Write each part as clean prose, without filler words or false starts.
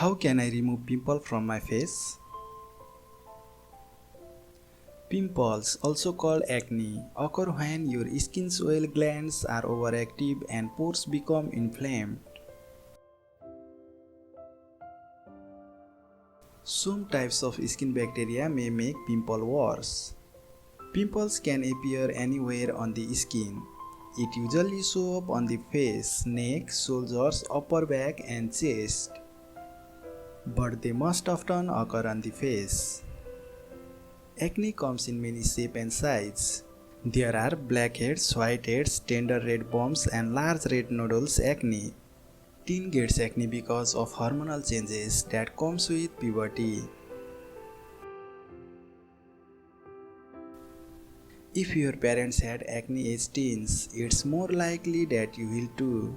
How can I remove pimple from my face? Pimples, also called acne, occur when your skin's oil glands are overactive and pores become inflamed. Some types of skin bacteria may make pimple worse. Pimples can appear anywhere on the skin. It usually shows up on the face, neck, shoulders, upper back and chest. But they most often occur on the face. Acne comes in many shapes and sizes. There are blackheads, whiteheads, tender red bumps and large red nodules acne. Teen gets acne because of hormonal changes that comes with puberty. If your parents had acne as teens, it's more likely that you will too.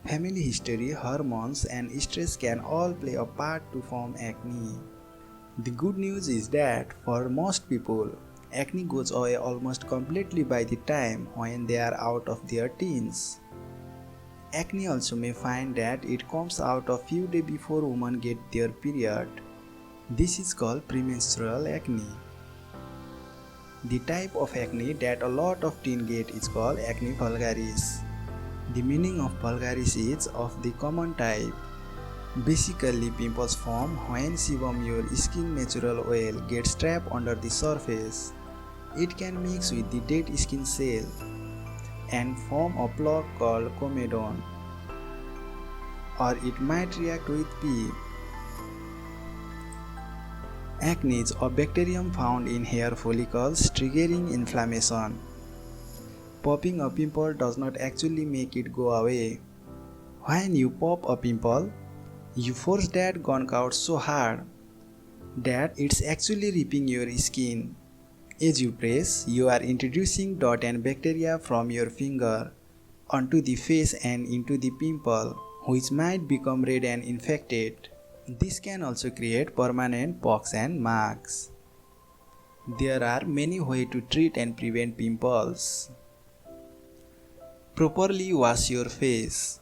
Family history, hormones and stress can all play a part to form acne. The good news is that for most people, acne goes away almost completely by the time when they are out of their teens. Acne also may find that it comes out a few days before women get their period. This is called premenstrual acne. The type of acne that a lot of teens get is called acne vulgaris. The meaning of vulgaris is of the common type. Basically, pimples form when sebum, your skin natural oil, gets trapped under the surface. It can mix with the dead skin cell and form a plug called comedone, or it might react with pee. Acne is a bacterium found in hair follicles triggering inflammation. Popping a pimple does not actually make it go away. When you pop a pimple, you force that gunk out so hard that it's actually ripping your skin. As you press, you are introducing dirt and bacteria from your finger onto the face and into the pimple, which might become red and infected. This can also create permanent pocks and marks. There are many ways to treat and prevent pimples. Properly wash your face.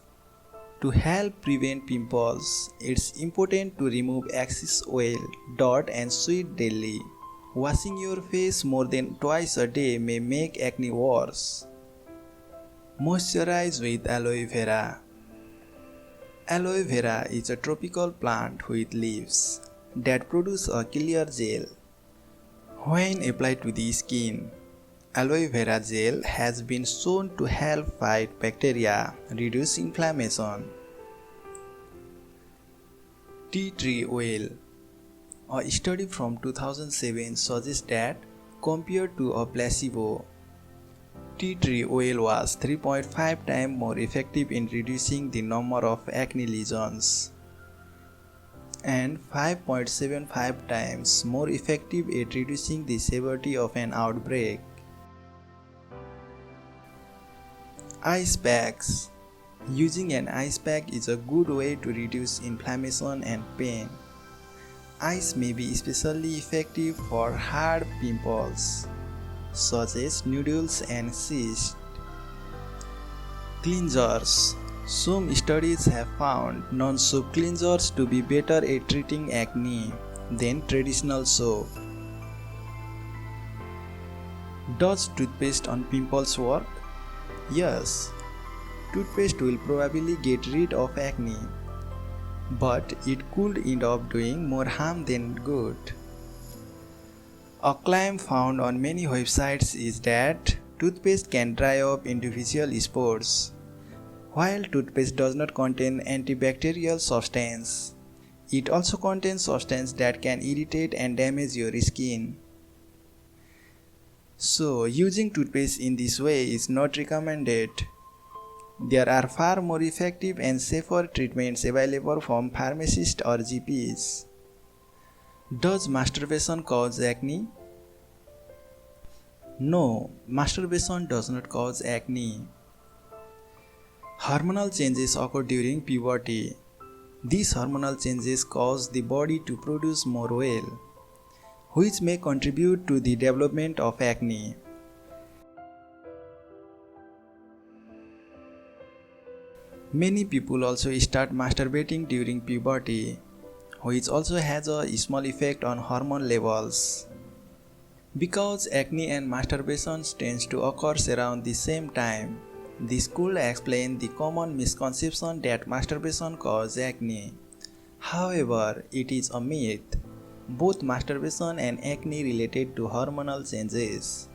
To help prevent pimples, it's important to remove excess oil, dirt and sweat daily. Washing your face more than twice a day may make acne worse. Moisturize with aloe vera. Aloe vera is a tropical plant with leaves that produce a clear gel. When applied to the skin, aloe vera gel has been shown to help fight bacteria, reduce inflammation. Tea tree oil. A study from 2007 suggests that, compared to a placebo, tea tree oil was 3.5 times more effective in reducing the number of acne lesions and 5.75 times more effective at reducing the severity of an outbreak. Ice packs. Using an ice pack is a good way to reduce inflammation and pain. Ice may be especially effective for hard pimples, such as nodules and cysts. Cleansers. Some studies have found non-soap cleansers to be better at treating acne than traditional soap. Does toothpaste on pimples work? Yes. Toothpaste will probably get rid of acne, but it could end up doing more harm than good. A claim found on many websites is that toothpaste can dry up individual spores. While toothpaste does not contain antibacterial substance, it also contains substance that can irritate and damage your skin. So, using toothpaste in this way is not recommended. There are far more effective and safer treatments available from pharmacists or GPs. Does masturbation cause acne? No, masturbation does not cause acne. Hormonal changes occur during puberty. These hormonal changes cause the body to produce more oil, which may contribute to the development of acne. Many people also start masturbating during puberty, which also has a small effect on hormone levels. Because acne and masturbation tends to occur around the same time, this could explain the common misconception that masturbation causes acne. However, it is a myth. Both masturbation and acne related to hormonal changes.